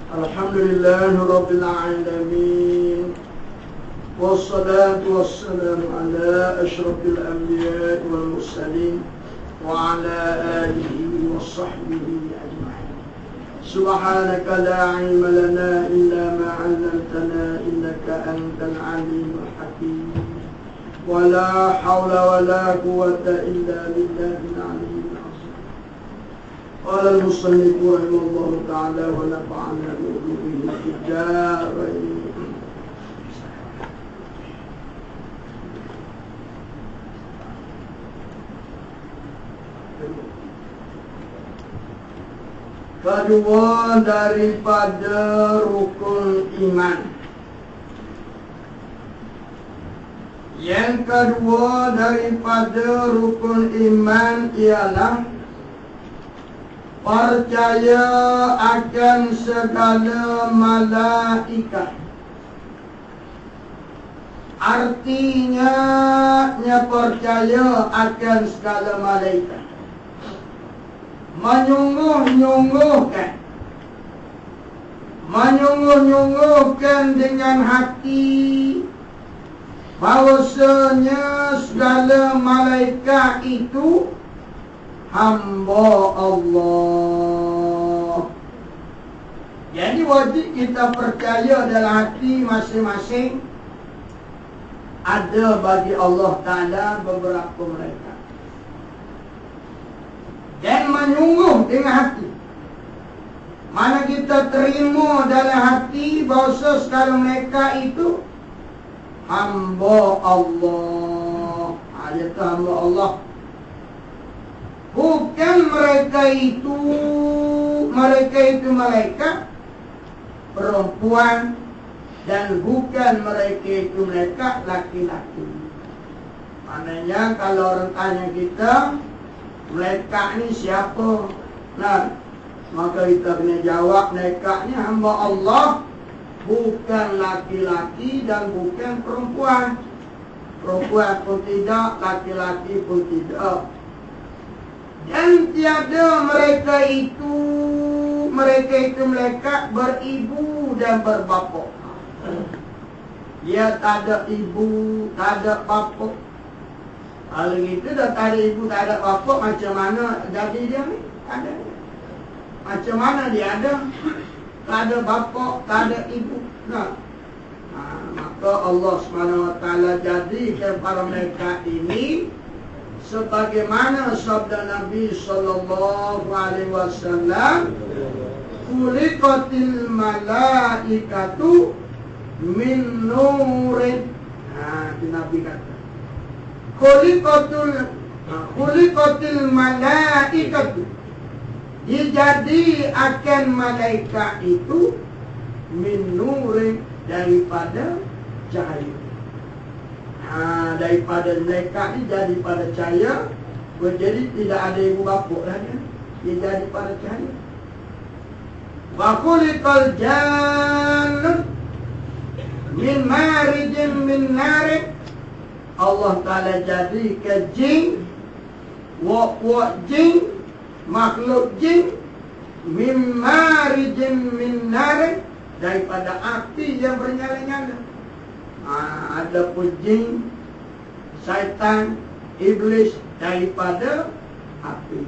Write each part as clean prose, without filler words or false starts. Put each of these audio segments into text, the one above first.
Alhamdulillahi Rabbil Alamin. Wassalatu wassalamu ala ashrafil anbiya wal mursalin wa ala alihi wa sahbihi ajma'in. Subhanaka la ilma lana illa ma 'allamtana innaka antal alimul hakim. Wa la hawla wa la quwwata illa billahil aliyyil azim. Qala al-musannif rahimahullahu ta'ala wa nafa'ana bi ulumihi fid darain. Kedua daripada rukun iman. Yang kedua daripada rukun iman ialah percaya akan segala malaikat. Artinya percaya akan segala malaikat, menyungguh-nyungguhkan dengan hati bahwasanya segala malaikat itu hamba Allah. Jadi wajib kita percaya dalam hati masing-masing ada bagi Allah Ta'ala beberapa malaikat, dan menyungguh dengan hati. Mana kita terima dalam hati bahawa segala mereka itu hamba Allah. Iaitu hamba Allah. Bukan mereka itu malaikat perempuan, dan bukan mereka itu malaikat laki-laki. Maknanya kalau orang tanya kita, malaikat ni siapa? Nah, maka kita kena jawab, malaikat ni hamba Allah, bukan laki-laki dan bukan perempuan. Perempuan pun tidak, laki-laki pun tidak. Dan tiada mereka itu malaikat beribu dan berbapa. Dia tak ada ibu, tak ada bapa. Kalau gitu dah tak ada ibu, tak ada bapa, macam mana jadi dia ni? Ada. Macam mana dia ada? Tak ada bapa, tak ada ibu. Nah. Maka Allah SWT jadikan para malaikat ini sebagaimana sabda Nabi SAW, khuliqatil malaikatu min nurin. Itu Nabi kata, khuliqatil malaikatu, dijadi akan malaikat itu min nurin, daripada cahaya. Daripada malaikat ni jadi pada cahaya. Jadi tidak ada ibu bapa lah dia. Dia jadi pada cahaya. Wa khuliqal jannu min marijin min narin. Allah Ta'ala jadikan jin, wak jin, makhluk jin, min marijin min narin, daripada api yang bernyala-nyala. Ada pun jin, syaitan, iblis daripada api.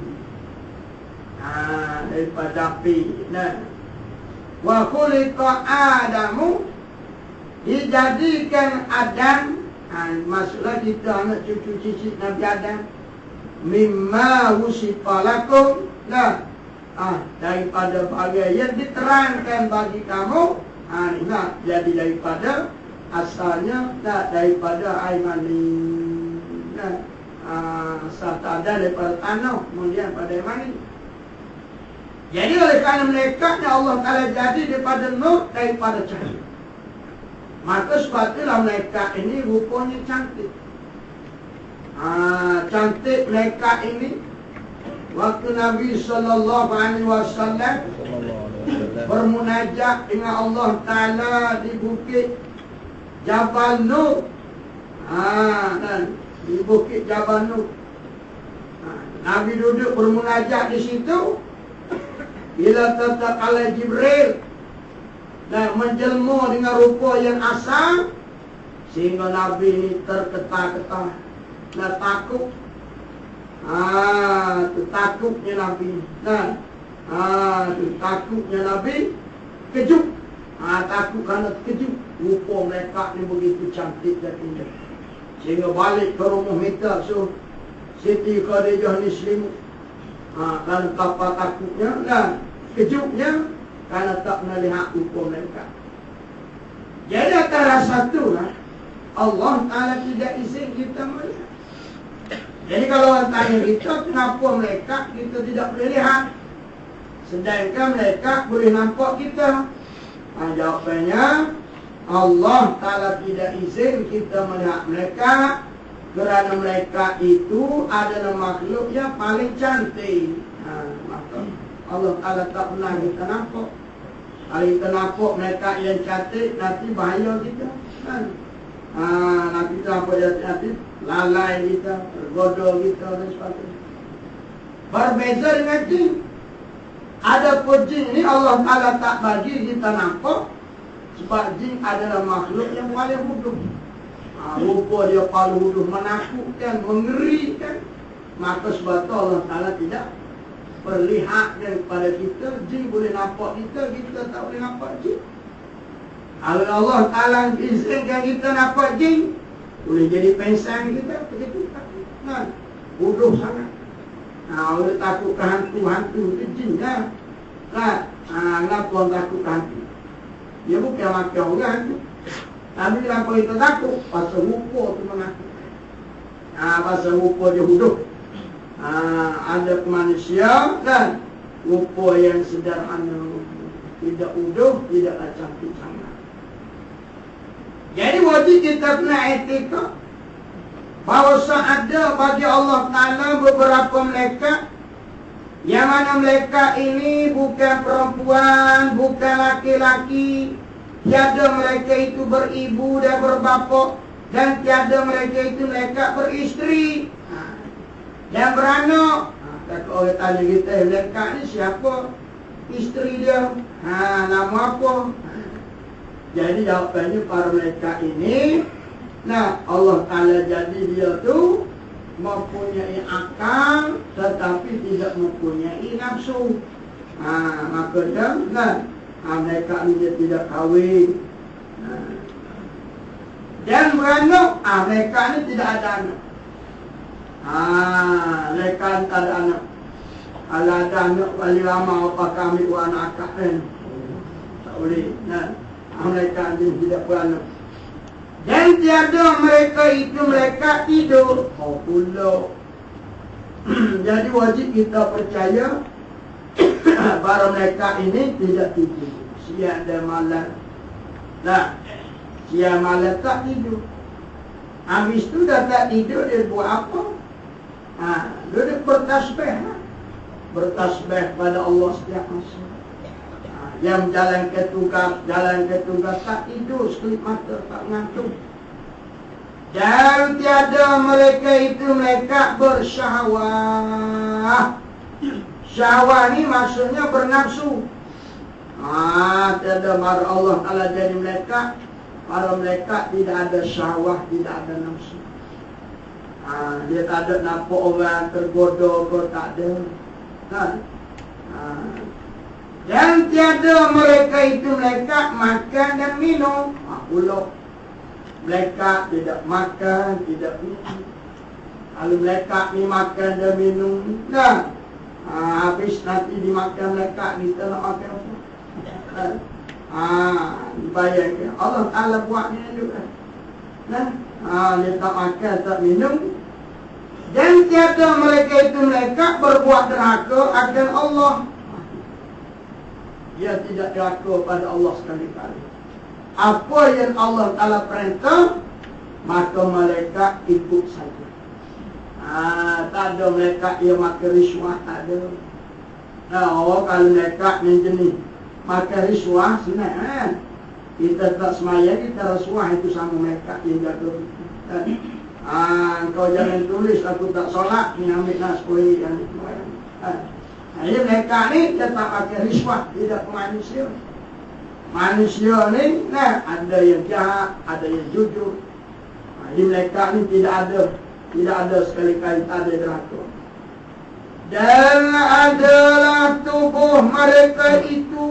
Daripada api. Nah, wa khuliqa Adamu, dijadikan Adam. Maksudnya kita anak cucu cicit Nabi Adam. Mimma wusifa lakum. Nah, daripada bahagian yang diterangkan bagi kamu. Nah, jadi daripada asalnya, tak daripada air mani. Nah, asal tak ada daripada tanah, kemudian pada air mani. Jadi oleh kerana malaikatnya Allah Ta'ala jadi daripada nur, daripada cahaya. Maka sepatutnya malaikat ini rupanya cantik. Cantik malaikat ini. Waktu Nabi SAW bermunajat dengan Allah Ta'ala di bukit Jabal Nur. Di bukit Jabal Nur. Nabi duduk bermunajat di situ. Bila tatkala Jibril dan menjelma dengan rupa yang asal, sehingga Nabi ini terketar-ketar dan takut. Takutnya Nabi. Takutnya Nabi kejut. Takut kerana kejut. Rupa mereka ni begitu cantik dan indah. Sehingga balik ke rumah minta Siti Khadijah ni selimut. Kerana apa takutnya dan kejutnya kerana tak melihat rupa mereka. Jadi antara satu lah, Allah Ta'ala tidak izin kita melihat. Jadi kalau orang tanya kita, kenapa mereka kita tidak boleh lihat, sedangkan mereka boleh nampak kita? Jawabannya, Allah Ta'ala tidak izin kita melihat mereka kerana mereka itu adalah makhluk yang paling cantik. Maka Allah Ta'ala tak pernah kita nampak. Kalau kita nampak mereka yang cantik, nanti bahaya kita. Nanti kita nampak nanti lalai kita, tergoda kita dan sebagainya. Berbeza dengan jin. Adapun jin ini Allah Ta'ala tak bagi kita nampak, sebab jin adalah makhluk yang paling bodoh. Rupa dia paling bodoh, menakutkan, mengerikan. Maka sebab itu Allah Ta'ala tidak perlihatkan kepada kita. Jin boleh nampak kita, kita tak boleh nampak jin. Kalau Allah Ta'ala izinkan kita nampak jin, boleh jadi pensan kita, begitu takut. Bodoh sangat. Boleh takut ke hantu-hantu ke jin lah. Kenapa orang takut ke hantu? Dia bukan makan orang hantu. Tapi kenapa kita takut? Pasal rupa tu menakutkan. Pasal rupa dia bodoh. Ada manusia dan rupa yang sederhana, tidak bodoh, tidaklah cantik sangat. Jadi wajib kita kena etika bahawa ada bagi Allah Ta'ala beberapa malaikat, yang mana malaikat ini bukan perempuan, bukan laki-laki. Tiada mereka itu beribu dan berbapa, dan tiada mereka itu malaikat beristeri dan beranak. Kalau orang tanya kita, malaikat ni siapa? Isteri dia. Nama apa? Jadi jawapannya para malaikat ini, Allah Ta'ala jadi dia tu mempunyai akal tetapi tidak mempunyai nafsu. Maka dia malaikat ni dia tidak kahwin. Dan beranak, malaikat ni tidak ada anak. Malaikat tak ada anak. Kalau ada anak wali lama apa kami buat anak akak kan? Tak boleh. Mereka tidak beranak. Dan tiada mereka itu mereka tidur. Pula. Jadi wajib kita percaya bahawa mereka ini tidak tidur. Siang dan malam. Siang malam tak tidur. Habis tu dah tak tidur, dia buat apa? Dia bertasbih. Bertasbih pada Allah setiap masa. Yang jalan ke tugas tak tidur, sekelip mata, tak ngantuk. Dan tiada mereka itu mereka bersyahwah. Syahwah ni maksudnya bernafsu. Tiada marah Allah Ta'ala jadi mereka. Para mereka tidak ada syahwah, tidak ada nafsu. Dia tak ada nampak orang tergoda ke, tak ada. Dan tiada mereka itu mereka makan dan minum. Pula mereka tidak makan, tidak minum. Kalau mereka ni makan dan minum, habis nanti dimakan mereka, kita nak makan apa? Bayangkan Allah Ta'ala buatnya juga. Dia tak makan, tak minum. Dan tiada mereka itu mereka berbuat derhaka akan Allah. Dia tidak derhaka pada Allah sekali-kali. Apa yang Allah Ta'ala perintah, maka malaikat ikut saja. Tak ada malaikat yang makan riswah, tak ada. Kalau malaikat ni jenis makan riswah, senang kan? Kita tak semaya, kita rasuah, itu sama malaikat yang jaga kita. Kau jangan tulis aku tak solat, ni ambil naskoi yang ini mereka ni dia tak pakai riswah, tidak manusia. manusia ni, nah, ada yang jahat, ada yang jujur. Di mereka ni tidak ada sekali-kali tak ada neraka. Dan adalah tubuh mereka itu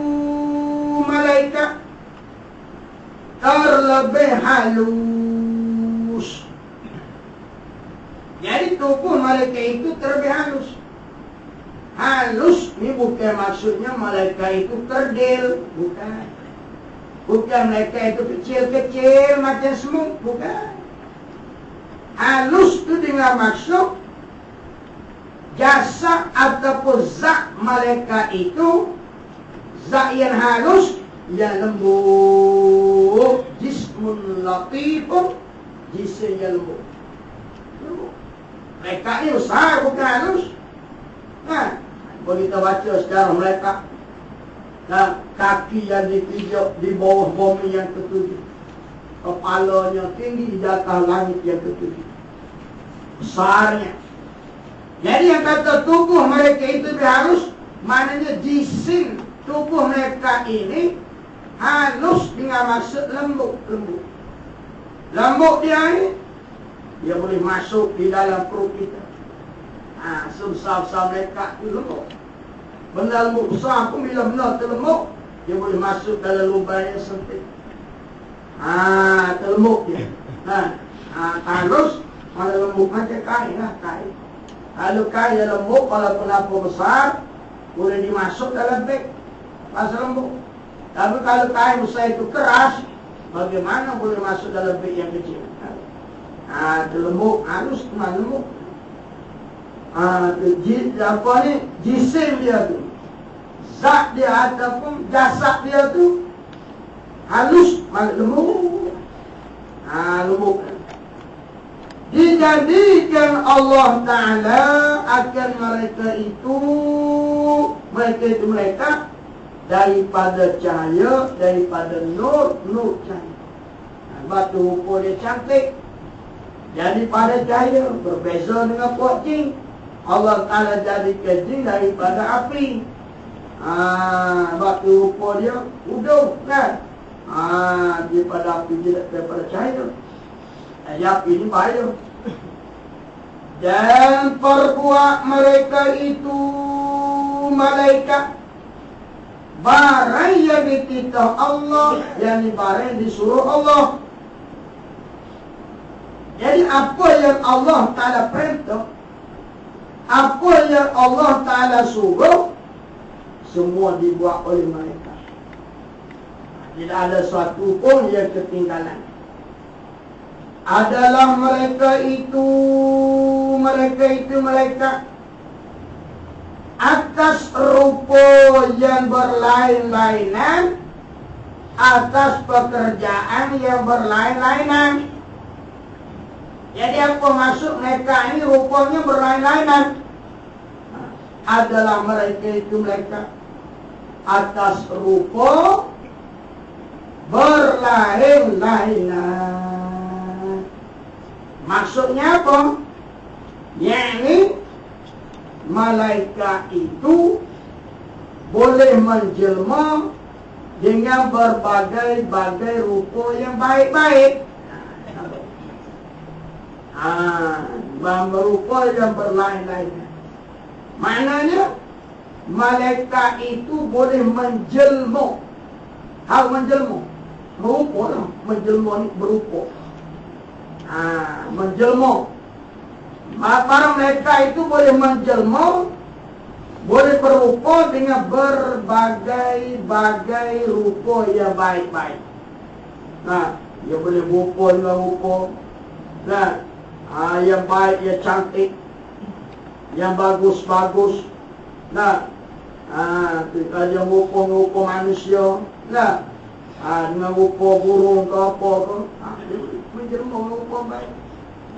malaikat terlebih halus. Jadi tubuh mereka itu terlebih halus. Halus ni bukan maksudnya malaikat itu kerdil, bukan. Bukan mereka itu kecil-kecil macam semut, bukan. Halus itu dengan maksud jasad ataupun zat malaikat itu zat yang halus, yang lembut, jismun latifun, jisim yang lembut. Mereka ni besar, bukan halus. Nah, kalau kita baca sejarah mereka, nah, kaki yang dipijak di bawah bumi yang ketujuh, kepalanya tinggi di atas langit yang ketujuh, besarnya. Jadi yang kata tubuh mereka itu halus, maknanya jisim tubuh mereka ini halus dengan maksud lembut. Lembut dia ini, dia boleh masuk di dalam perut kita. Sebesar-besar mereka itu lembut. Benda lembut besar pun bila benda terlembut, dia boleh masuk dalam lubang yang sempit. Terlembut dia. Halus, mana lembut macam kain lah, kain. Kalau kain yang lembut, walaupun apa besar, boleh dimasuk dalam beg. Pasal lembut. Tapi kalau kain besar itu keras, bagaimana boleh masuk dalam beg yang kecil? Terlembut, halus, mana lembut. Apa ni? Jisim dia tu, zat dia ataupun jasad dia tu halus, lembut. Lembut. Dijadikan Allah Ta'ala akan mereka daripada cahaya, daripada nur cahaya. Batu rupa dia cantik, jadi pada cahaya, berbeza dengan puak jin. Allah Ta'ala jadikan jin daripada api. Batu rupa dia udung, kan? Daripada api, daripada cahaya. Api ini bahaya. Dan perbuat mereka itu malaikat barang yang dititah Allah, yang barang disuruh Allah. Jadi apa yang Allah Ta'ala perintah, apa yang Allah Ta'ala suruh, semua dibuat oleh mereka. Tidak ada suatu pun yang ketinggalan. Adalah mereka itu atas rupa yang berlain-lainan, atas pekerjaan yang berlain-lainan. Jadi apa maksud mereka ini rupanya berlain-lainan? Adalah mereka atas rupa berlain-lainan. Maksudnya apa? Yakni malaikat itu boleh menjelma dengan berbagai-bagai rupa yang baik-baik. Berupa yang berlain-lain. Maknanya malaikat itu boleh menjelma. Menjelma, berupa lah. Menjelma ni berupa. Menjelma. Para mereka itu boleh menjelma, boleh berupa dengan berbagai-bagai rupa yang baik-baik. Dia boleh berupa dengan rupa, yang baik, yang cantik, yang bagus-bagus. Yang rupa manusia, dengan rupa burung ke apa ke, menjelma rupa baik.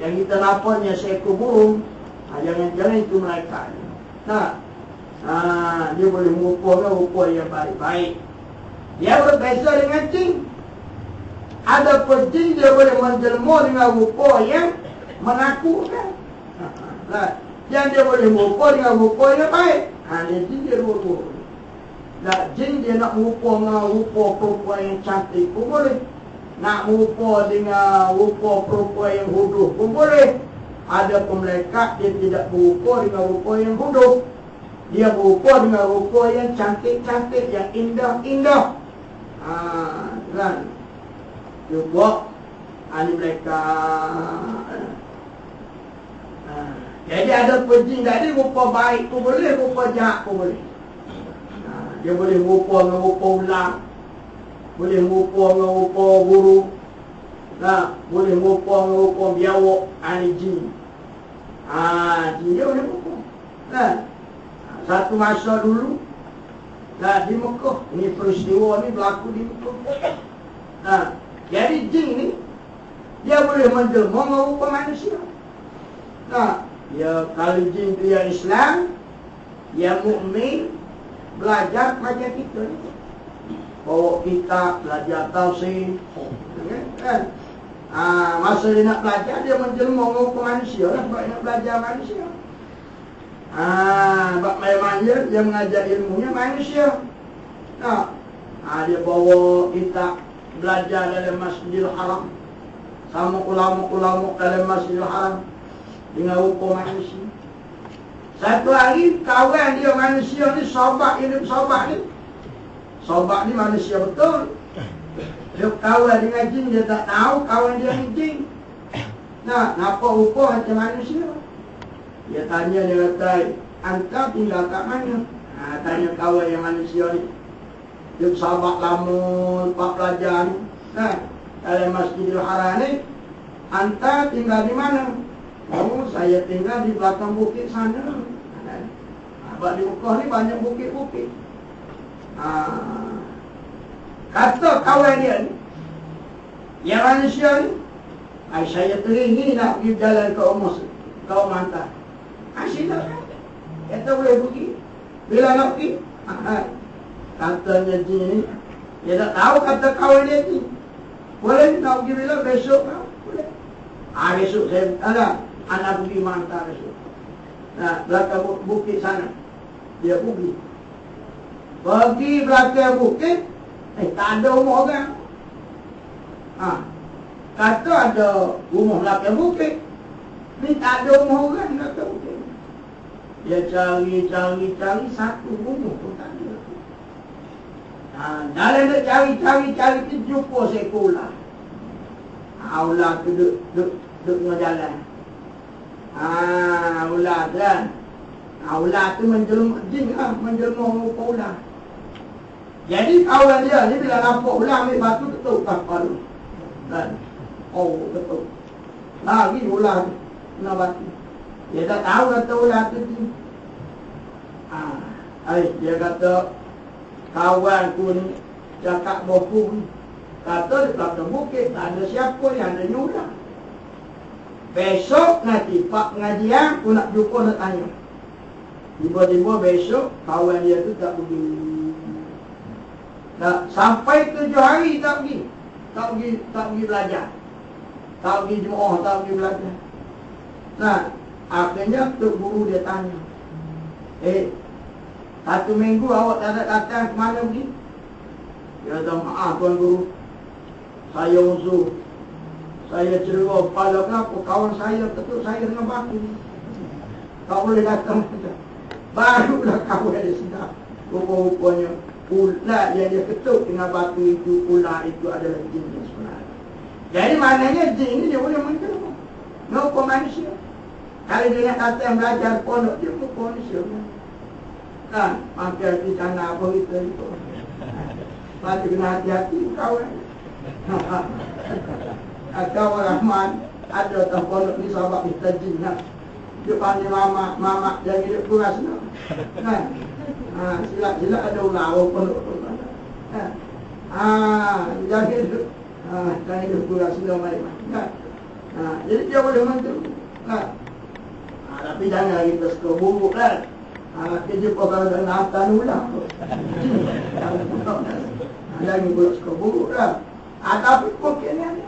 Yang kita nampaknya seekor burung, jangan-jangan itu mereka. Dia boleh merupakan rupa yang baik-baik. Dia berbeza dengan jin. Ada jin dia boleh menjelma dengan rupa yang menakutkan. Yang dia boleh merupa dengan rupa yang baik. Dia jin dia rupa. Nak jin dia nak merupa dengan rupa perempuan yang cantik pun boleh. Nak merupa dengan rupa perempuan yang huduh pun boleh. Ada malaikat dia tidak berupa dengan rupa yang huduh. Dia berupa dengan rupa yang cantik-cantik, yang indah-indah. Kan? Juga ahli malaikat. Jadi ada jin tadi rupa baik pun boleh, rupa jahat pun boleh. Dia boleh merupa dengan rupa ular, boleh merupa dengan rupa burung, boleh merupa dengan rupa biawak, ahli jin. Jin dia boleh merupa. Satu masa dulu di Mekah, ini peristiwa ni berlaku di Mekah. Jadi jin ni dia boleh menjelma dengan rupa manusia. Ya, kalau jin tu yang Islam, yang mukmin, belajar macam kita ni. Bawa kitab, belajar tafsir. Kan? Masa dia nak belajar, dia menjelma dengan manusia lah. Sebab dia nak belajar manusia. Sebab memang dia mengajar ilmunya manusia. Dia bawa kitab, belajar dalam Masjidil Haram. Sama ulama-ulama dalam Masjidil Haram. Dengan rupa manusia. Satu hari kawan dia manusia ni, sahabat ni manusia betul. Dia kawan dengan jin, dia tak tahu kawan dia ni jin. Nampak rupa macam manusia. Dia tanya, dia kata, "Anta tinggal kat mana?" Tanya kawan yang manusia ni. Dia sahabat lama, lepas pelajar ni. Dalam Masjidil Haram ni, "Anta tinggal di mana?" "Oh, saya tinggal di belakang bukit sana." Sebab di Mekah ni banyak bukit-bukit. Kata kawan dia ni, yang manusia ni, "Saya teringin nak pergi jalan ke kaum hantar." Sila kan? Kata boleh pergi. Bila nak pergi? Katanya jin ni, dia tak tahu kata kawan dia ni. "Boleh nak pergi bila? Besok kan?" "Boleh." Besok saya anak pergi mantap besok. Belakang bukit sana. Dia pergi belakang bukit. Tak ada rumah orang. Kata ada rumah belakang bukit. Ni tak ada rumah orang belakang bukit. Dia cari satu rumah pun tak ada. Dalam dia cari tu jumpa seekor ular. Ular tu duduk tengah jalan. Ular kan. Ular tu menjelma jin lah, menjelma rupa ular. Jadi kawan dia ni bila nampak ular ambil batu ketuk kepala. Kan? Ketuk. Lagi ular tu kena batu. Dia tak tahu kata ular tu jin. Dia kata, "Kawanku ni cakap bohong. Kata di belakang bukit tak ada siapa yang ada ular. Besok nanti pak pengajian aku nak jumpa nak tanya." Tiba-tiba besok kawan dia tu tak pergi. Sampai 7 hari tak pergi belajar. Tak pergi jemaah, tak pergi belajar. Akhirnya tok guru dia tanya, 1 minggu awak tak ada datang ke mana pergi?" Dia kata, "Maaf tuan guru, saya uzur. Saya cedera kepala, kenapa? Kawan saya ketuk saya dengan batu. Tak boleh datang." Barulah kawan dia sedar. Rupa-rupanya ular yang dia ketuk dengan batu itu, ular itu adalah jin yang sebenarnya. Jadi maknanya jin ini dia boleh menjelma rupa manusia. Kalau dia nak datang belajar pondok, dia rupa manusia. Maka di sana apa kita itu. Maka kena hati-hati kawan. Kawan Rahman ada tak pondok ni sahabat kita jin lah. Dia panggil mama yang hidup kuras ni. Silat-silat ada ular pondok tu. Jangan hidup kuras ni baik-baik. Jadi dia boleh menjelma. Tapi jangan kita suka buruk kan. Kerja kalau ada naftan ulang. Jangan pula suka buruk lah. Tapi mungkin ada.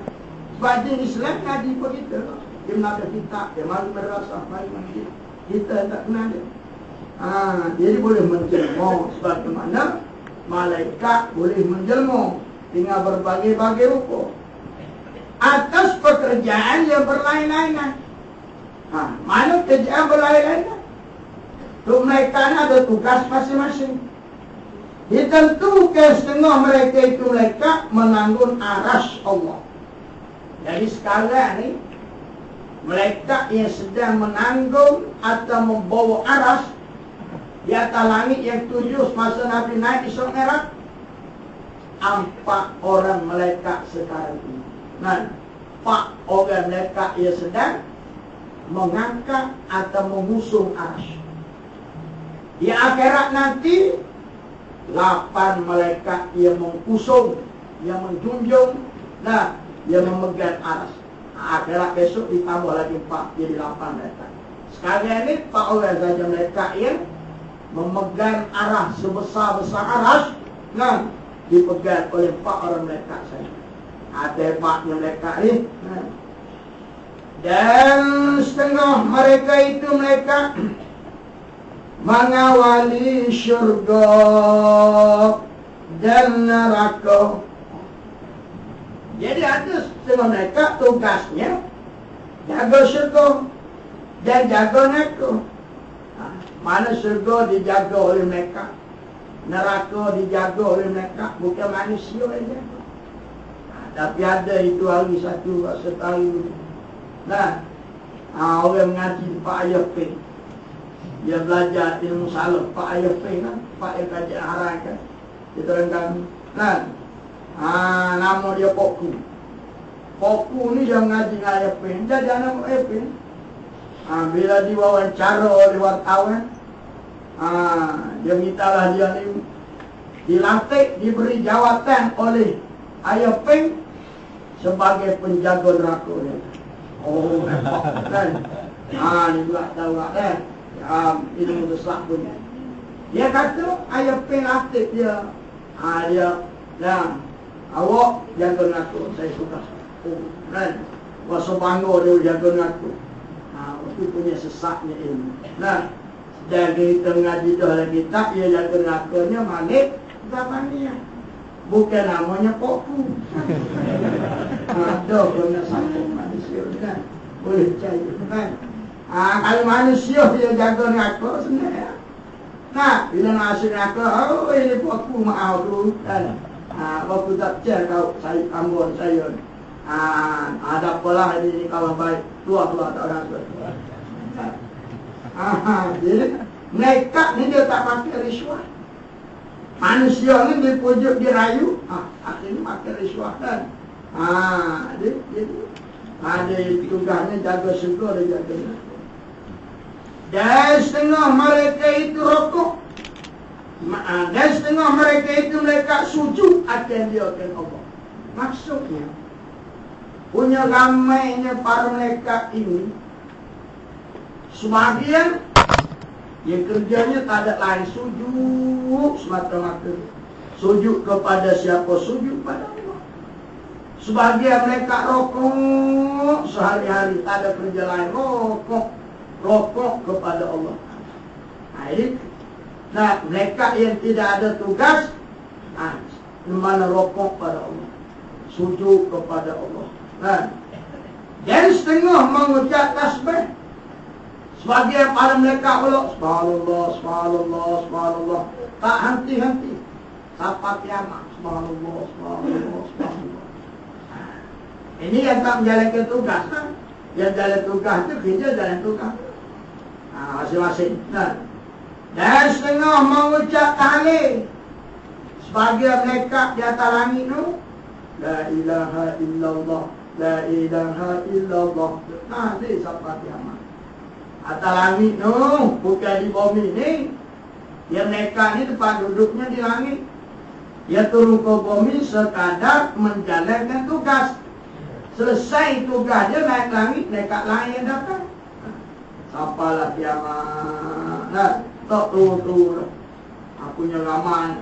Sebab jin Islam ngaji pun kita. Dia menada kitab, dia malu madrasah, mari masjid. Kita tak kenal dia. Jadi boleh menjelma sebagaimana malaikat boleh menjelma dengan berbagai-bagai rupa atas pekerjaan yang berlain-lainan. Mana kerjaan berlain-lainan? Untuk mereka ada tugas masing-masing. Ditentukan setengah mereka itu mereka menanggung aras Allah. Jadi sekarang ni mereka yang sedang menanggung atau membawa aras di atas langit yang 7 semasa Nabi naik Isra Mi'raj, 4 orang malaikat sekarang ini. Nah, 4 orang malaikat yang sedang mengangkat atau mengusung aras. Di akhirat nanti 8 malaikat yang mengusung, yang menjunjung, nah, yang memegang aras. Akhirat besok ditambah lagi 4, jadi 8 malaikat. Sekarang ini 4 orang saja malaikat yang memegang arah sebesar-besar aras, nah, dipegang oleh 4 orang malaikat saja. Ada hebatnya malaikat ni. Dan setengah mereka itu mereka mengawali syurga dan neraka. Jadi ada setengah mereka tugasnya jaga syurga dan jaga neraka. Mana syurga dijaga oleh mereka, neraka dijaga oleh mereka, bukan manusia yang jaga. Tapi ada itu hari satu setahun. Nah, orang mengaji Pak Ayah P, dia belajar ilmu salaf Pak Ayah P kan, Pak Ayah kajian haram kan, dia terangkan. Nah, nama dia Pokku. Pokku ni dia mengaji dengan Ayah P, jadi anak Ayah P. Bila diwawancara oleh wartawan, dia mintalah dia ni dilantik, diberi jawatan oleh Ayah P sebagai penjaga neraka dia. Oh, kan? Ni pula tahu kan? Ilmu besar punya. Dia kata Ayah P lantik dia. Dia, awak jaga neraka, saya suka. Oh, kan? Rasa bangga dia jaga neraka. Itu punya sesatnya ilmu. Nah, dan kita mengaji dalam kitab, ia jaga nerakanya Malik Zabania. Bukan namanya Pokku. Ada pun nak sambung manusia kan, boleh percaya kan. Kalau manusia dia jaga neraka sebenarnya. Nah, bila nak asyik neraka, oh ini Pokku maaf dulu kan. Pokku tak percaya kau saya ambon saya. Ada apalah ini kawan baik, keluar tak rasa. Jadi mereka ni dia tak pakai riswah. Manusia ni dipujuk, dirayu, akhirnya pakai riswah kan. Jadi ada tugasnya jaga syurga dan jaga neraka. Dan setengah mereka itu rokok, dan setengah mereka itu mereka sujud akan dia akan Allah. Maksudnya punya ramainya para malaikat ini, sebahagian yang kerjanya tak ada lain, sujud semata-mata. Sujud kepada siapa? Sujud pada Allah. Sebahagian mereka rokok sehari-hari, tak ada kerja lain, rokok kepada Allah. Nah, mereka yang tidak ada tugas, mana rokok pada Allah, sujud kepada Allah. Dan setengah mengucap tasbih. Sebagian pada mereka pula subhanallah, subhanallah, subhanallah, tak henti-henti sampai kiamat. Subhanallah, subhanallah, subhanallah. Ini yang tak menjalankan tugas kan? Yang jalan tugas itu kerja jalan tugas. Masing-masing. Dan setengah mengucap tahlil. Sebagian mereka di atas langit itu, la ilaha illallah, la ilaha illallah. Nanti sampai kiamat. Atas langit tu, bukan di bumi ni. Dia mereka ni tempat duduknya di langit. Dia turun ke bumi sekadar menjalankan tugas. Selesai tugas dia naik langit, mereka lain yang datang. Sampailah kiamat. Tak turun-turun. Akunya ramai.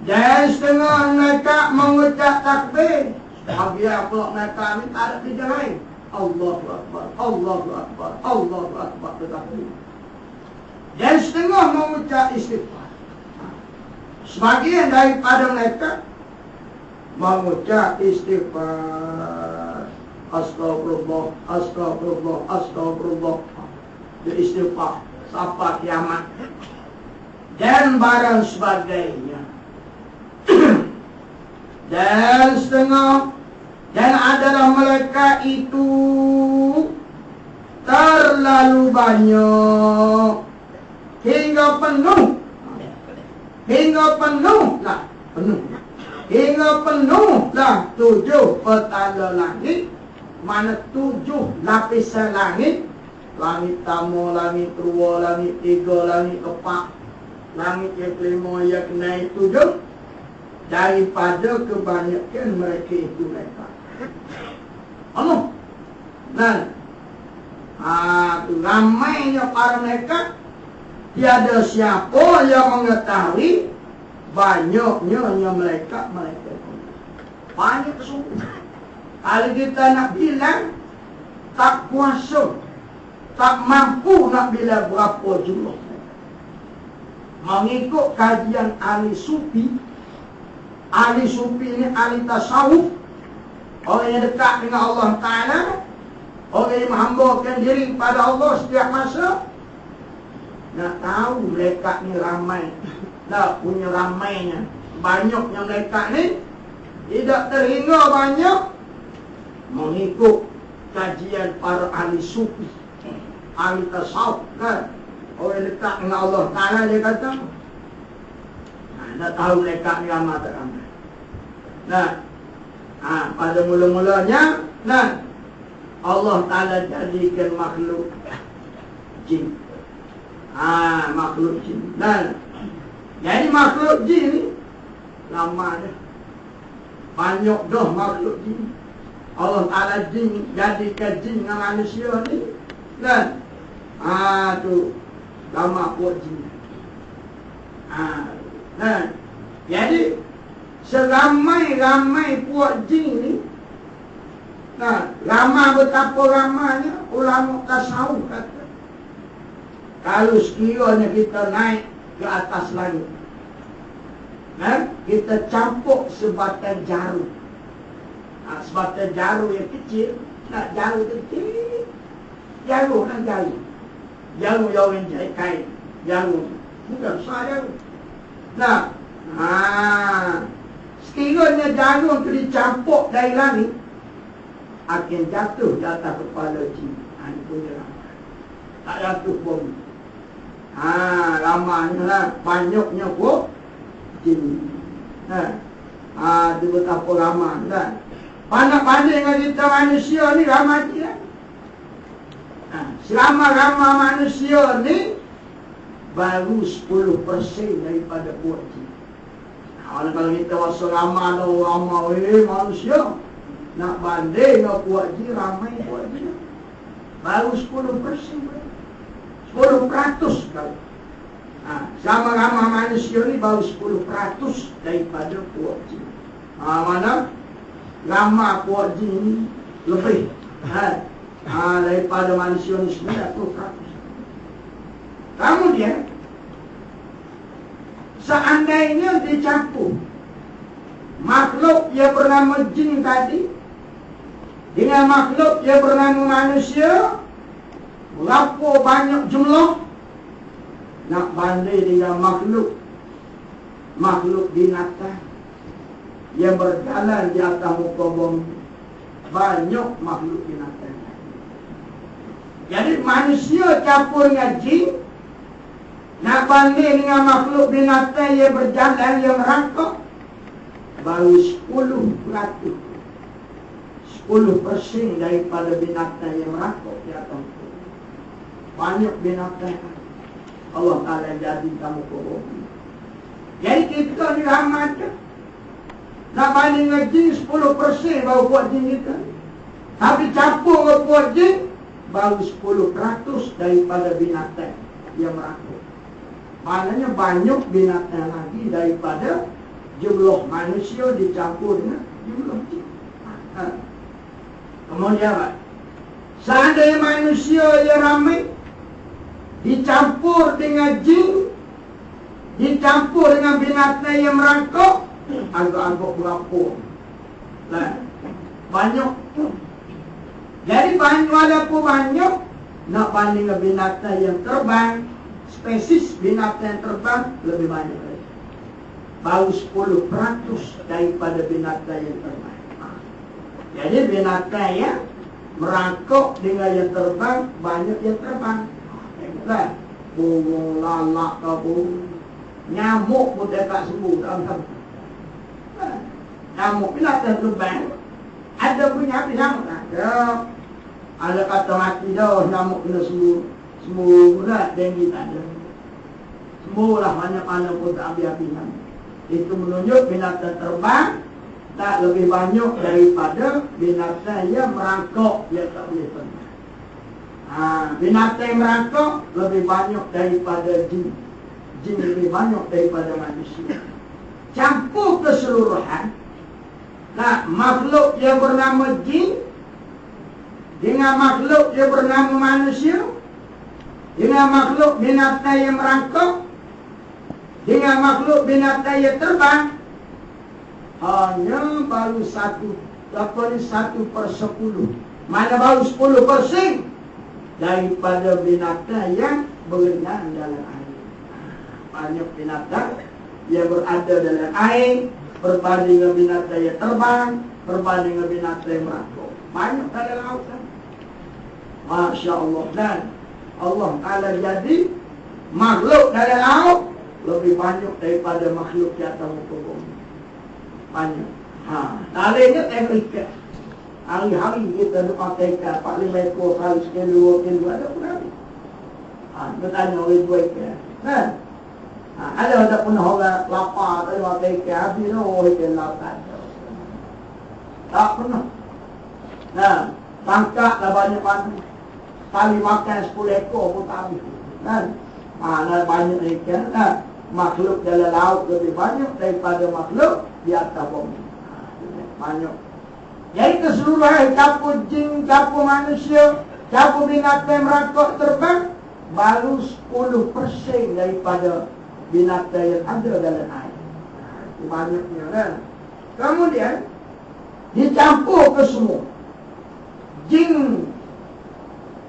Dan setengah mereka mengucap takbir. Bahagia pula mereka ni tak ada kerja lain. Allahu Akbar, Allahu Akbar, Allahu Akbar, tetapi dan setengah mengucap istighfar. sebagian daripada mereka mengucap istighfar. Astagfirullah, astagfirullah, astagfirullah. Dia istighfar sampai kiamat dan barang sebagainya. Dan setengah, dan adalah mereka itu terlalu banyak hingga penuh lah, hingga penuh lah 7 petala langit. Mana 7 lapisan langit. Langit tamu, langit rua, langit 3, langit 4, langit yang kelima, yang kenaik 7. Daripada kebanyakan mereka itu mereka Allah. Dan ramainya para mereka, tiada siapa yang mengetahui banyaknya mereka banyak sungguh. Kalau kita nak bilang, tak kuasa, tak mampu nak bilang berapa jumlah mereka. Mengikut kajian ahli sufi ini ahli tasawuf, orang yang dekat dengan Allah Ta'ala, orang yang menghambakan diri pada Allah setiap masa. Nak tahu mereka ni ramai, dah punya ramainya, banyaknya mereka ni tidak terhingga banyak. Mengikut kajian para ahli sufi, ahli tasawuf kan, orang yang dekat dengan Allah Ta'ala, dia kata nak tahu mereka ni ramai tak ramai. Pada mula-mulanya, Allah Ta'ala jadikan makhluk jin. Makhluk jin. Jadi makhluk jin ni lama dah, banyak dah makhluk jin. Allah Ta'ala jadikan jin dengan manusia ni. Tu lama buat jin. Jadi seramai-ramai puak jin ni, ramai betapa ramainya, ulama tasawuf kata, kalau sekiranya kita naik ke atas langit, kita campur sebatang jarum. Sebatang jarum yang kecil, jarum kecil, jarum yang jahit kain, jarum bukan besar jarum. Sekiranya jarum itu dicampur dari langit, akan jatuh di atas kepala jin. Ini punya ramai. Tak jatuh pun. Ramanya lah, banyaknya pun jin. Itu betapa ramai lah. Pandai-pandai dengan kita manusia ni ramai je. Selama-ramai manusia ni baru 10% daripada buat jin. Kalau kita rasa ramai manusia, nak banding nak buat jin, ramai buat jin, baru 10%. 10% kalau sama-sama manusia ni baru 10% daripada buat jin. Mana ramai buat jin ni lebih daripada manusia ni 90%. Kemudian seandainya dicampur makhluk yang bernama jin tadi dengan makhluk yang bernama manusia, berapa banyak jumlah? Nak banding dengan makhluk binatang yang berjalan di atas muka bumi, banyak makhluk binatang. Jadi manusia campur dengan jin, nak banding dengan makhluk binatang yang berjalan, yang merangkak, baru 10%. 10% daripada binatang yang merangkak di atas. Banyak binatang Allah Ta'ala jadi kamu korban. Jadi kita ni ramai je. Nak banding dengan jin 10% baru buat jin kita. Tapi campur dengan buat jin, baru 10% daripada binatang yang merangkak. Maknanya banyak binatang lagi daripada jumlah manusia dicampur dengan jumlah jin. Kemudian seandainya manusia yang ramai dicampur dengan jin, dicampur dengan binatang yang merangkak, agak-agak berapa. Lah, banyak. Jadi walaupun banyak, nak banding dengan binatang yang terbang, spesies binatang yang terbang lebih banyak lagi. Baru 10% daripada binatang yang terbang. Jadi binatang yang merangkak dengan yang terbang, banyak yang terbang. Tengoklah, burung, lalak ke burung, nyamuk pun dekat sembuh dalam tempat. Nyamuk binatang terbang, ada punya api nyamuk. Ada kata mati dah, nyamuk kena sembuh pula, denggi tak ada. Sembuhlah mana-mana pun tak ambil api nyamuk. Itu menunjuk binatang terbang tak lebih banyak daripada binatang yang merangkak yang tak boleh terbang. Binatang yang merangkak lebih banyak daripada jin. Jin lebih banyak daripada manusia. Campur keseluruhan. Nah, makhluk yang bernama jin dengan makhluk yang bernama manusia, dengan makhluk binatang yang merangkak, dengan makhluk binatang yang terbang, hanya baru 1/10. Mana baru 10% daripada binatang yang berenang dalam air. Banyak binatang yang berada dalam air berbanding dengan binatang yang terbang, berbanding dengan binatang yang merangkak. Banyak dalam lautan. Masya Allah. Dan Allah Ta'ala jadi makhluk dalam laut lebih banyak daripada makhluk di atas muka bumi. Banyak. Talinya tengok ikan. Hari-hari kita nak pakai ikan 4-5 ekor, hari sekali 2 kilo ada pun habis. Kita tanya oleh 2 ikan. Ada pun orang lapar tak pakai ikan, habis ikan lautan. Tak pernah. Tangkap banyak banyak. Kali makan 10 ekor pun tak habis. Banyak ikan. Makhluk dalam laut lebih banyak daripada makhluk di atas bumi. Banyak. Jadi keseluruhan campur jin, campur manusia, campur binatang merangkak terbang, baru 10% daripada binatang yang ada dalam air. Itu banyaknya kan. Kemudian dicampur ke semua.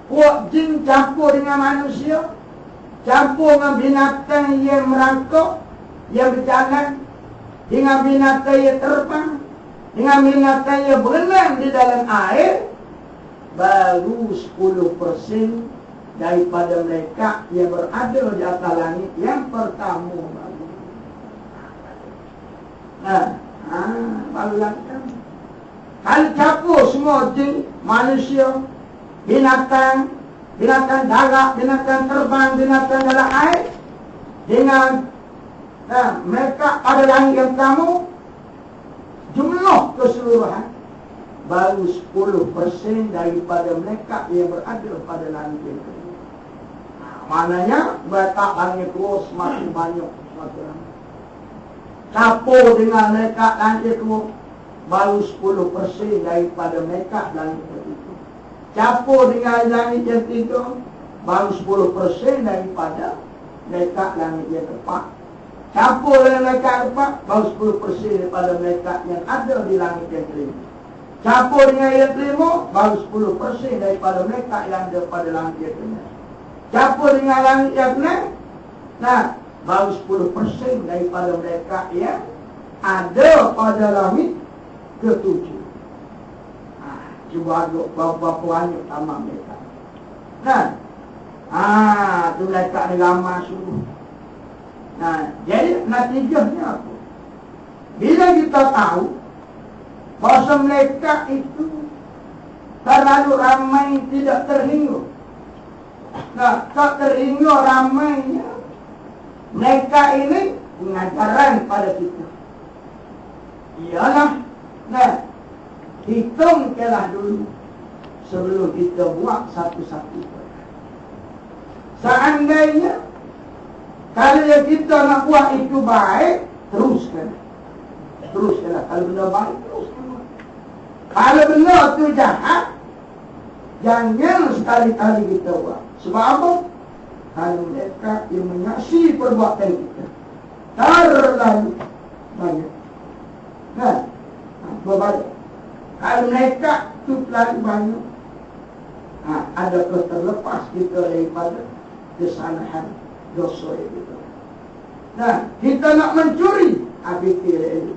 Puak jin campur dengan manusia, campur dengan binatang yang merangkak, yang berjalan, dengan binatang yang terbang, dengan binatang yang berenang di dalam air, baru 10% daripada mereka yang berada di atas langit yang pertama baru. Baru langkah. Kalau campur semua jin, manusia, binatang darat, binatang terbang, binatang dalam air, dengan mereka pada langit yang pertama, jumlah keseluruhan baru 10% daripada mereka yang berada pada langit yang kedua. Maknanya mereka langit kedua semakin banyak, semakin ramai. Campur dengan mereka langit kedua, baru 10% daripada mereka langit ketiga. Campur dengan langit yang tiga, baru 10% daripada mereka langit yang keempat. Campur dengan mereka keempat, baru 10% daripada mereka yang ada di langit yang kelima. Campur dengan yang kelima, baru 10% daripada mereka yang ada pada langit yang keenam. Campur dengan langit yang keenam, baru 10% daripada mereka yang ada pada langit ketujuh. Cuba aduk berapa banyak tamam mereka. Itu mereka ni ramai suruh. Jadi natijahnya apa? Bila kita tahu bahawa mereka itu terlalu ramai tidak terhingga. Tak terhingga ramainya, mereka ini pengajaran pada kita. Ialah, hitungkanlah dulu sebelum kita buat satu-satu. Seandainya kalau kita nak buat itu baik, teruskanlah. Kalau benda baik, teruskanlah. Kalau benda itu jahat, jangan sekali-kali kita buat. Sebab apa? Kalau mereka yang menyaksikan perbuatan kita, terlalu banyak. Nah, berbalik. Kalau mereka itu terlalu banyak, adakah terlepas kita daripada kesalahan dosa itu? Nah, kita nak mencuri, fikir ini.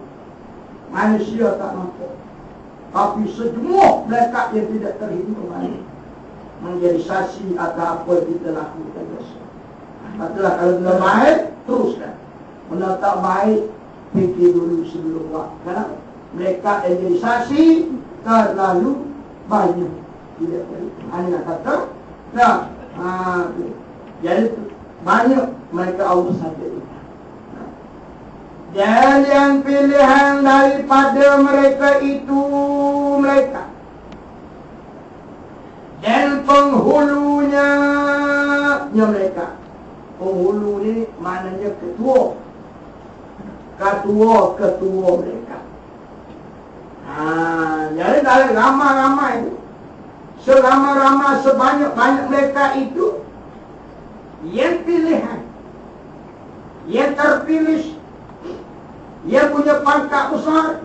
Manusia tak mampu. Tapi semua mereka yang tidak terhitung kembali menjadi saksi atau apa yang kita lakukan dosa. Itulah kalau benda baik, teruskan. Benda tak baik, fikir dulu sebelum buat. Kenapa? Mereka yang jadi saksi terlalu banyak. Tidak terhitung. Ini nak kata, nah, jadi banyak mereka Allah saja. Dan pilihan daripada mereka itu mereka. Dan penghulunya mereka. Penghulu ni maknanya ketua. Ketua mereka. Jadi dalam ramai-ramai itu, seramai-ramai sebanyak-banyak mereka itu, yang pilihan, yang terpilih, yang punya pangkat besar,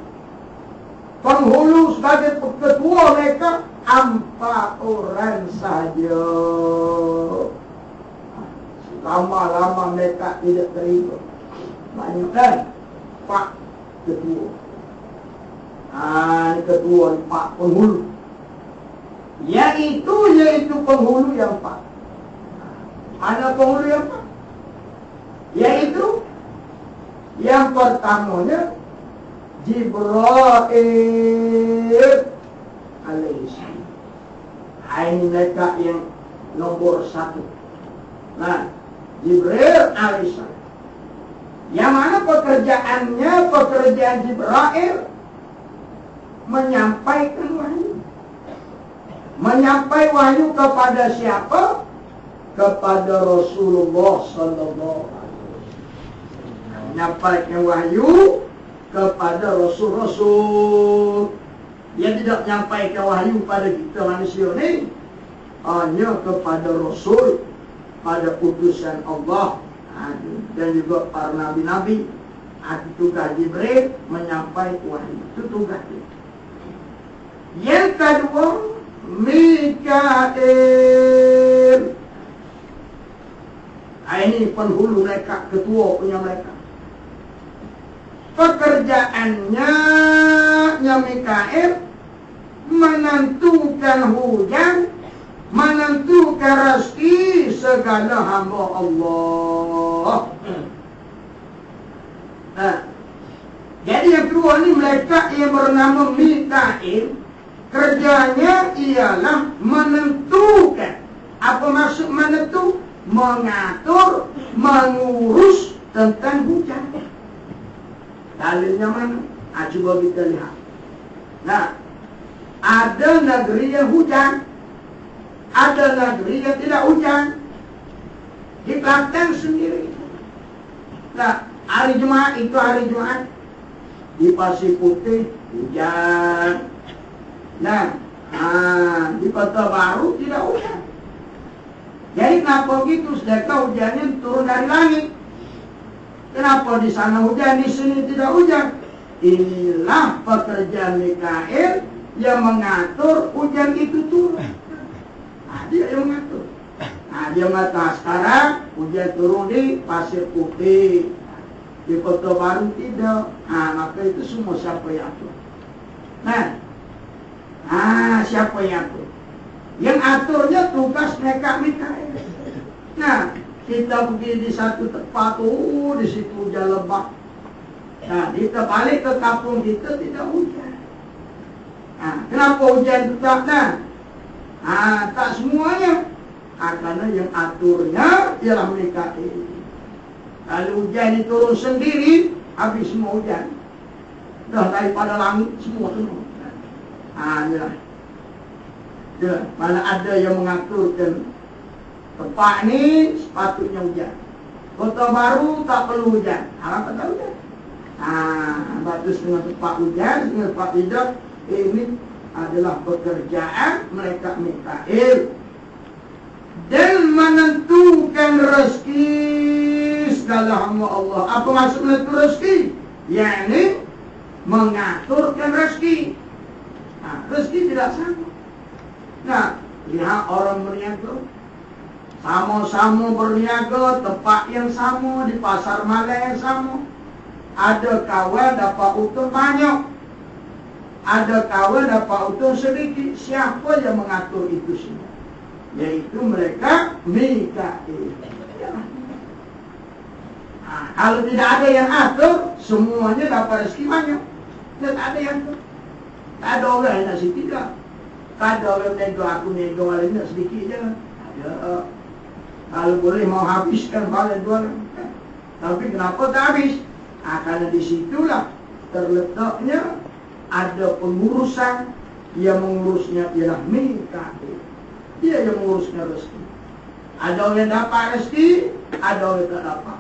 penghulu sebagai ketua mereka 4 orang saja. Lama-lama mereka tidak terima. Banyak kan? 4 ketua. Ini ketua 4 penghulu. Yaitu penghulu yang 4. Mana penghulu yang 4? Yaitu yang pertamanya Jibril alaihissalam. Ini mereka yang nombor 1. Nah, Jibril alaihissalam. Yang mana pekerjaannya, pekerjaan Jibril menyampaikan wahyu. Menyampaikan wahyu kepada siapa? Kepada Rasulullah sallallahu alaihi wasallam. Menyampaikan wahyu kepada Rasul-Rasul. Dia tidak menyampaikan wahyu pada kita manusia ni, hanya kepada Rasul, pada utusan Allah dan juga para nabi-nabi. Tugas Jibril menyampaikan wahyu. Itu tugas dia. Yang kedua, Mikail. Ini penghulu mereka, ketua punya mereka. Pekerjaannya Mikail menentukan hujan, menentukan rezeki segala hamba Allah. Jadi yang kedua ni mereka yang bernama Mikail, kerjanya ialah menentukan. Apa maksud menentu? Mengatur, mengurus tentang hujan. Dalilnya mana? Cuba kita lihat. Nah, ada negeri yang hujan, ada negeri yang tidak hujan. Di Kelantan sendiri. Nah, hari Jumaat itu hari Jumaat. Di Pasir Putih hujan. Nah, di Kota Baru tidak hujan. Jadi kenapa gitu? Sedangkan hujannya turun dari langit. Kenapa di sana hujan, di sini tidak hujan? Inilah pekerjaan Mikail yang mengatur hujan itu turun. Dia yang mengatur. Dia mengatakan sekarang hujan turun di Pasir Putih, di Kota Baru tidak. Maka itu semua siapa yang atur? Siapa yang atur? Yang aturnya tugas mereka Mikail. Nah, kita pergi di satu tempat, di situ hujan lebat. Nah, kita balik ke kampung kita tidak hujan. Kenapa hujan tetap? Tak semuanya. Karena yang aturnya ialah Mikail. Kalau hujan turun sendiri, habis semua hujan. Dah daripada langit semua turun. Inilah. Mana ada yang mengaturkan tempat ni sepatutnya hujan. Kota Baru tak perlu hujan. Apa tak hujan? Bagus dengan tempat hujan, dengan tempat tidak. Ini adalah pekerjaan mereka Mikail. Dan menentukan rezeki segala hamba Allah. Apa maksud menentu rezeki? Yakni mengaturkan rezeki. Nah, rezeki tidak sama. Nah, lihat orang berniaga, sama-sama berniaga, tempat yang sama, di pasar malam yang sama. Ada kawan dapat untung banyak, ada kawan dapat untung sedikit. Siapa yang mengatur itu semua? Yaitu mereka Mikail. Nah, kalau tidak ada yang atur, semuanya dapat rezeki banyak. Dan tak ada yang atur. Tak ada orang yang nak sedikit tak. Tak ada orang yang nego aku nego orang nak sedikit je. Ada. Kalau boleh mau habiskan balik dua orang. Tapi kenapa tak habis? Karena di situlah terletaknya ada pengurusan. Yang mengurusnya ialah Mikail. Dia yang mengurusnya rezeki. Ada orang yang dapat rezeki, ada orang yang tak dapat.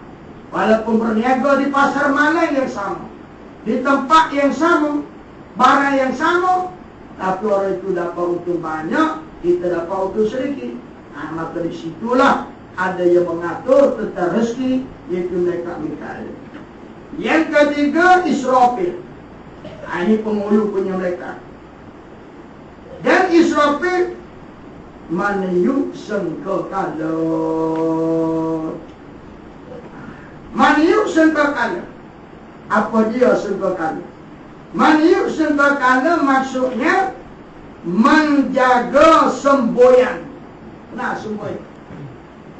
Walaupun berniaga di pasar malam yang sama, di tempat yang sama, barang yang sama, tapi orang itu dapat untung banyak, kita dapat untung sedikit. Maka di situlah ada yang mengatur tentang rezeki, yaitu mereka Mikail. Yang ketiga Israfil. Ini penghulu punya mereka. Dan Israfil meniup sangkakala. Meniup sangkakala. Apa dia sangkakala? Meniup sangkakala maksudnya menjaga semboyan. Nah, semboyan.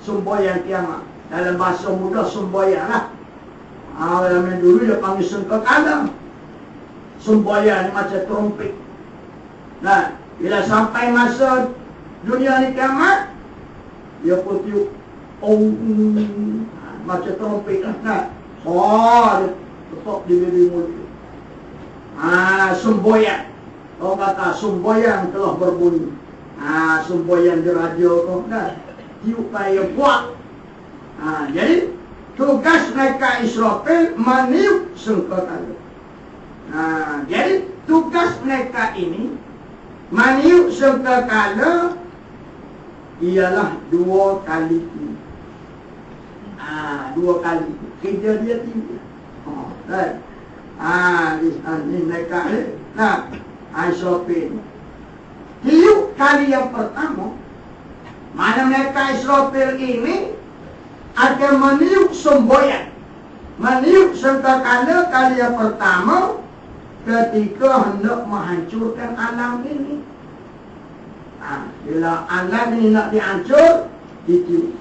Semboyan kiamat. Dalam bahasa mudah semboyan lah. Orang dulu dia panggil sangkakala. Semboyan macam trompet. Nah, bila sampai masa dunia ni kiamat, dia pun tiup macam trompet lah. Nah, dia letak di bibir mulut. Semboyan. Orang kata semboyan telah berbunyi. Semboyan di radio kau. Nah, tiup kaya buat. Jadi tugas mereka Israfil meniup sangkakala. Jadi tugas mereka ini meniup sangkakala ialah 2 kali. 2 kali. Kerja dia tinggi. Ini mereka ni. Israfil. Tiup kali yang pertama, mana mereka Israfil ini akan meniup semboyan. Meniup sangkakala kali yang pertama ketika hendak menghancurkan alam ini. Bila alam ini nak dihancur, ditiup.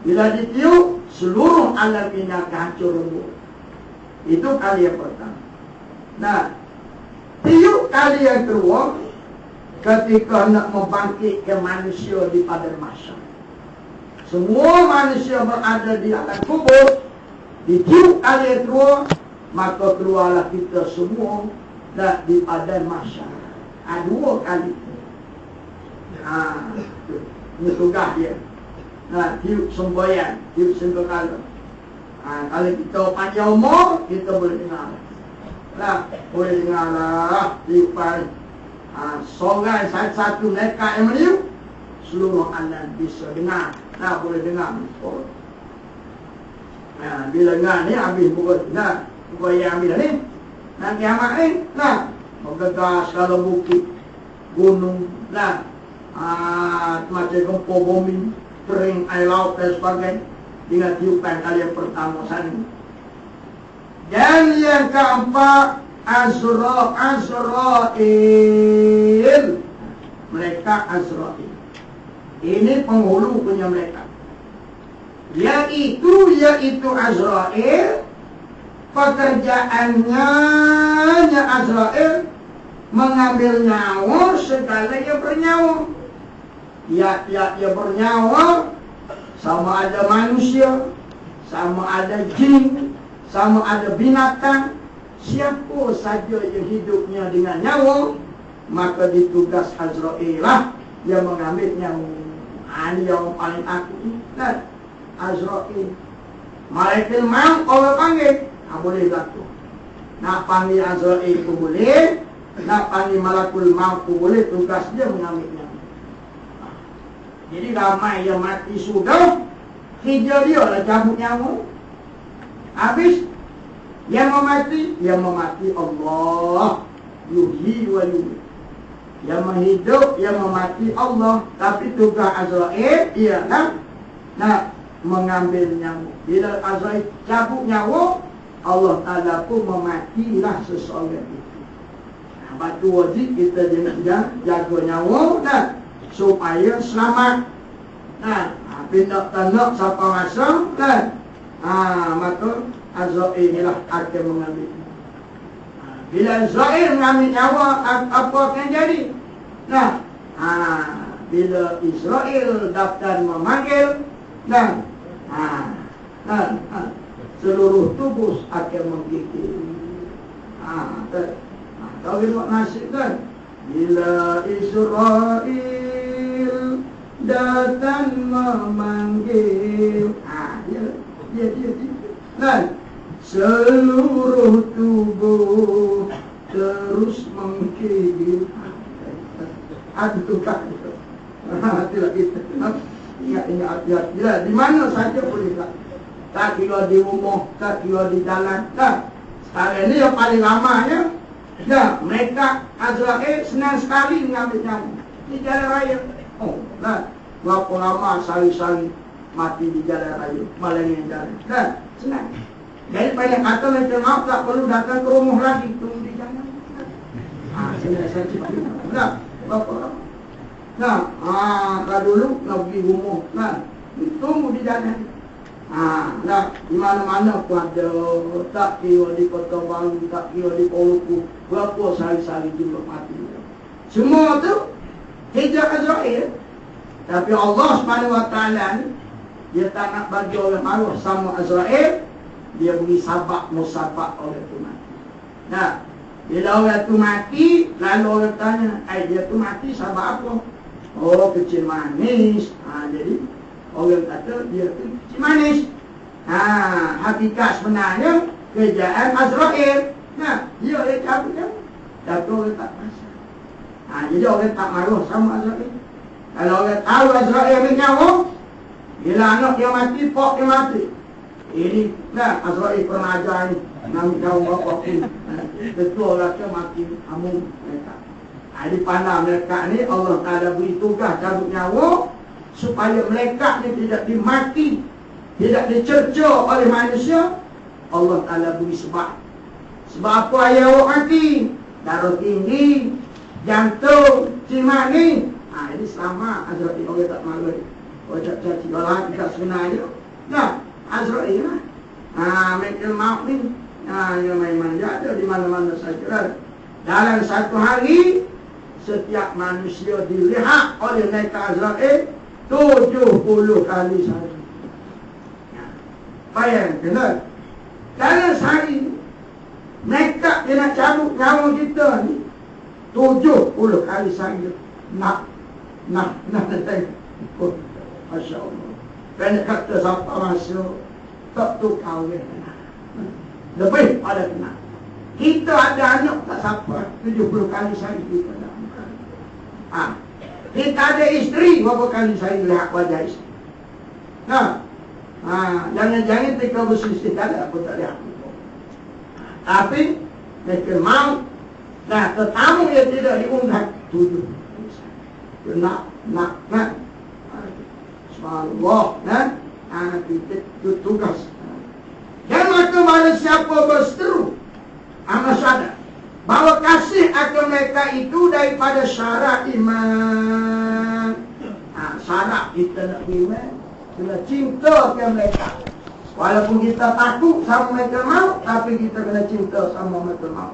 Bila ditiup, seluruh alam ini akan hancur remuk. Itu kali yang pertama. Nah, tiup kali yang kedua ketika nak membangkitkan manusia di padang mahsyar. Semua manusia berada di alam kubur, ditiup kali yang kedua, maka keluarlah kita semua di padang mahsyar. 2 kali. Ini tugas dia. Tiup semboyan, tiup sangkakala. Kalau kita panjang umur, kita boleh dengar. Boleh dengar lah tiupan. Seorang satu mereka yang meniup, seluruh alam bisa dengar. Boleh dengar. Bila dengar ni habis pukul. Pukul yang ambil ni. Nanti amat ni. Menggegar segala bukit, gunung. Macam gempa bumi, kering air laut dan sebagainya. Dengan tiupan kali yang pertama sana. Dan yang keempat Azrail. Mereka Azrail. Ini penghulu punya mereka. Yaitu Azrail. Pekerjaannya Azrail mengambil nyawa segala yang bernyawa. Tiap-tiap yang bernyawa, sama ada manusia, sama ada jin, sama ada binatang. Siapa saja yang hidupnya dengan nyawa, maka ditugas Azrail lah yang mengambil nyawa. Ini yang paling takut. Azrail. Malaikat maut orang panggil, boleh berlaku. Nak panggil Azrail pun boleh, nak panggil malakul maut pun boleh. Tugas dia mengambil nyawa. Jadi ramai yang mati sudah, kerja dia lah cabut nyawa. Habis yang memati Allah. Yuhyi wa yumiit. Yang menghidup, yang memati Allah. Tapi tugas Azrail ialah nak mengambil nyawa. Bila Azrail cabut nyawa, Allah Ta'ala pun mematilah seseorang itu. Sebab tu wajib kita jaga nyawa dan supaya selamat. Pindah tanah siapa rasa kan? Maka Azrail inilah akan mengambil. Bila Azrail mengambil nyawa, apa akan jadi? Bila Israel datang memanggil dan seluruh tubuh akan menggigil. Tahu dia nasib kan? Bila Israel datang memanggil, dia. Dan seluruh tubuh terus menggigil. Aduh kan? Itulah kita. Ingat hati-hati lah. Di mana saja boleh lah. Tak kira di rumah, tak kira di jalan. Sekarang ni yang paling lamanya, mereka Azrail senang sekali mengambil nyawa di jalan raya. Berapa lama sehari-hari mati di jalan raya, malangnya jalan. Senang. Jadi banyak kata mereka maaf, tak perlu datang ke rumah lagi, tunggu di jalan. Senang saja. Berapa lama? Kalau dulu nak pergi rumah, tunggu di jalan. Di mana-mana pun ada. Tak kira di Kota Baru, tak kira di Poluku, berapa sehari-hari jumlah mati. Semua tu hijab Azrail. Tapi Allah SWT ni, dia tak nak bagi orang maruah sama Azrail. Dia beri sabak musabak orang tu mati. Bila orang tu mati, lalu orang tanya, dia tu mati sabak apa? Oh, kecil manis. Jadi orang kata dia tu kecil manis. Hakikat sebenarnya kerjaan Azrail. Dia cabut kan. Tapi orang tak pasal. Jadi orang tak maruah sama Azrail. Kalau orang tahu Azrail ni nyawa, bila anak dia mati, pok dia mati. Ini Azrail pernah ajar ni. Nama jauh bapa pun. Betul lah ke mati amun mereka. Di pandang mereka ni Allah Ta'ala beri tugas cabut nyawa supaya mereka ni tidak dimati, tidak dicerca oleh manusia. Allah Ta'ala beri sebab. Sebab apa ayah awak mati? Darah tinggi, jantung, cimak ni. Ini sama Azrail. Orang tak malu. Orang tak caci. Kalau hakikat sebenarnya, Azrail lah. Mereka maaf ni. Yang main-main ada di mana-mana saja. Dalam satu hari, setiap manusia dilihat oleh malaikat Azrail 70 kali sahaja. Bayangkan, dalam sehari malaikat dia nak cabut nyawa kita ni 70 kali sahaja. Nak tengok. Masya Allah. Kena kata siapa masuk, tak tu kahwin. Lebih pada kena. Kita ada anak tak siapa 70 kali sahaja kita nak. Kita ada isteri, berapa kali saya lihat wajah isteri. Jangan-jangan mereka bersisi tak ada, aku tak lihat. Tapi mereka mau. Tetamu yang tidak diundang 7. Nak. Subhanallah. Itu tugas. Dan maka mana siapa berseteru, sadar bahawa kasih akan mereka itu daripada syarat iman. Syarat kita nak iman, kena cinta ke mereka. Walaupun kita takut sama mereka mau, tapi kita kena cinta sama mereka mau.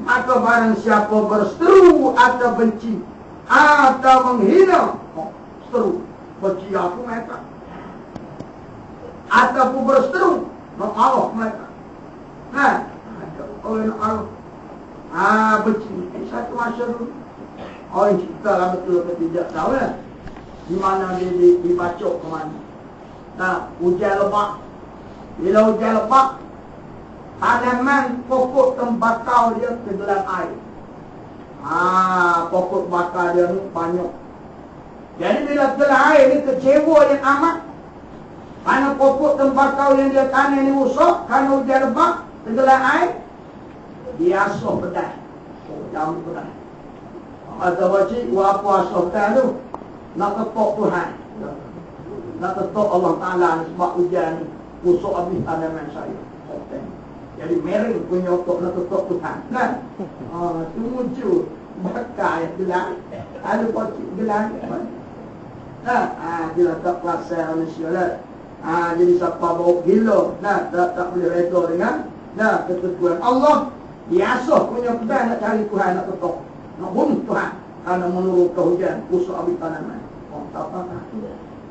Maka barang siapa berseteru atau benci atau menghina, seteru, benci aku mereka, ataupun berseteru mengarah mereka. Orang nak arah. Benci. Satu masa dulu orang kita lah betul ke tidak tahu lah. Di mana dia dibacok ke mana. Hujan lebat. Bila hujan lebat, tanaman pokok tembakau dia tenggelam air. Pokok bakar dia ni banyak. Jadi bila tenggelam air ni kecewa yang amat. Karena pokok tembakau yang dia tanam ini usok, karena hujan lebat, tenggelam air, dia asuh pedai. Oh, jamu pedai. Ada wajib, apa asuh pedai tu? Nak ketok Tuhan. Nak ketok Allah Ta'ala sebab hujan ni. Usok habis tanaman saya. Okay. Jadi mereng punya otok nak ketok Tuhan. Kan? Itu muncul. Bakar yang gelang. Ada pocik gelang. Bila tak kuasa manusia lah. Jadi siapa bawa gila, tak boleh reda dengan ketentuan Allah. Dia asuh punya pedang nak cari Tuhan, nak ketok, nak bunuh Tuhan kerana menurut hujan busuk habis tanaman. Tak apa.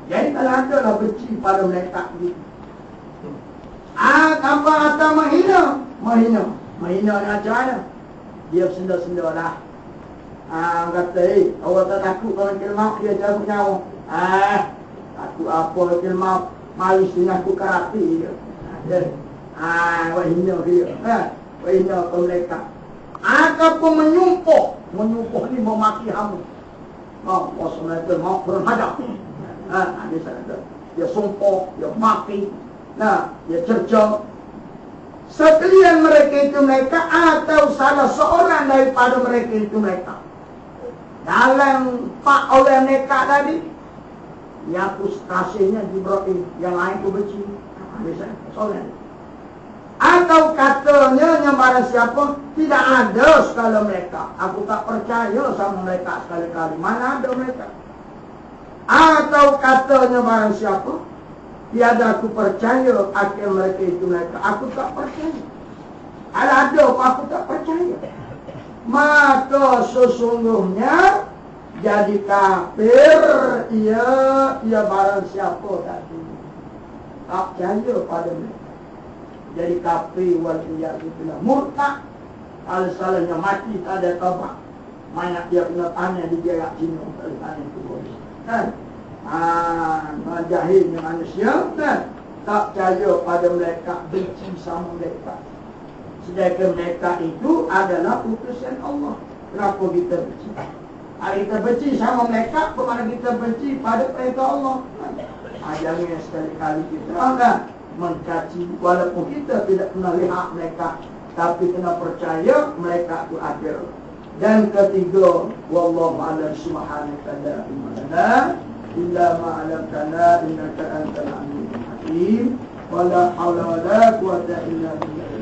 Jadi kalau ada lah benci pada mereka gitu. Tanpa atau menghina ni macam mana? Dia senda-senda lah. Kata, awak tak takut kalau kilmak dia cabut nyawa. Takut apa kilmak? Mari sini aku karate dia. Wahina dia. Wahina ke mereka. Ataupun menyumpah ni memaki hamu. Maksudnya itu mau berhadap. Dia sumpah, dia maki. Dia cerca. Sekalian mereka itu mereka atau salah seorang daripada mereka itu mereka. Dalam pak oleh mereka tadi, yang kasihnya Jibril, yang lain tu benci. Soalnya. Atau katanya yang barang siapa tidak ada sekali mereka. Aku tak percaya sama mereka sekali-kali. Mana ada mereka? Atau katanya barang siapa tiada aku percaya akan mereka itu mereka. Aku tak percaya. Kalau ada aku tak percaya. Maka sesungguhnya jadi kafir ia barang siapa tadi tak percaya pada mereka. Jadi kafir waliyahillah, murtad. Kalau salahnya mati tak ada taubat, banyak dia kena tanya di jarak sini oleh tanya itu kan. Jahilnya manusia kan, tak percaya pada mereka, benci sama mereka. Sedangkan mereka itu adalah utusan Allah. Kenapa kita benci? Kita benci sama mereka, bagaimana kita benci pada perintah Allah? Jangan sekali-kali kita mencaci, walaupun kita tidak pernah lihat mereka, tapi kena percaya mereka itu adil. Dan ketiga, wallahu a'lam subhanaka la ilma lana illa ma 'allamtana innaka antal alimul hakim wa la hawla wa la quwwata illa billah.